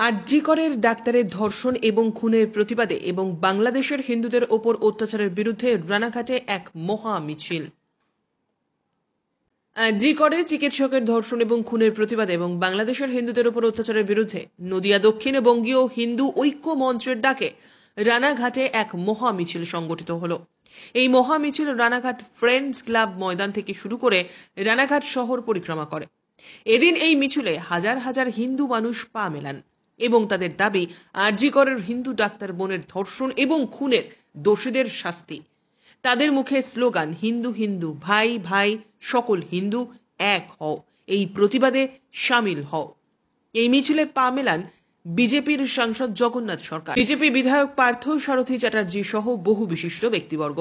আরজি করের ডাক্তারের ধর্ষণ এবং খুনের প্রতিবাদে এবং বাংলাদেশের হিন্দুদের ওপর অত্যাচারের বিরুদ্ধে রানাঘাটে এক মহা মিছিল। আরজি করে চিকিৎসকের ধর্ষণ এবং খুনের প্রতিবাদে এবং বাংলাদেশের হিন্দুদের ওপর অত্যাচারের বিরুদ্ধে নদিয়া দক্ষিণবঙ্গীয় হিন্দু ঐক্য মঞ্চের ডাকে রানাঘাটে এক মহা মিছিল সংগঠিত হলো। এই মহা মিছিল রানাঘাট ফ্রেন্ডস ক্লাব ময়দান থেকে শুরু করে রানাঘাট শহর পরিক্রমা করে। এদিন এই মিছিলে হাজার হাজার হিন্দু মানুষ পা মেলান এবং তাদের দাবি আরজি করের হিন্দু ডাক্তার বোনের ধর্ষণ এবং খুনের দোষীদের শাস্তি। তাদের মুখে স্লোগান হিন্দু হিন্দু, ভাই ভাই, সকল হিন্দু এক হও, এই প্রতিবাদে সামিল হও। এই মিছিলে পা মেলান বিজেপির সাংসদ জগন্নাথ সরকার, বিজেপি বিধায়ক পার্থ সারথী চ্যাটার্জি সহ বহু বিশিষ্ট ব্যক্তিবর্গ।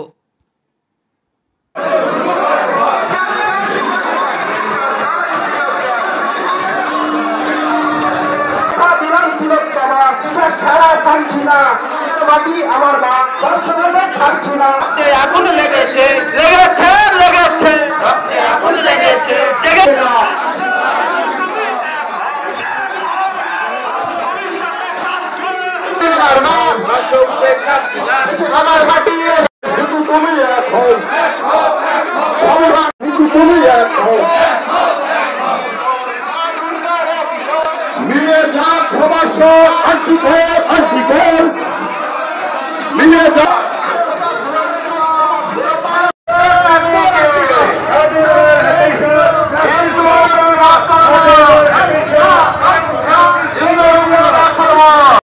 আগুন লেগেছে লেগেছে লেগেছে আগুন লেগেছে আমার মাটি তুমি এখন তুমি এখন নিয়ে যাক সবার সব আর্থিক নিয়ে যাক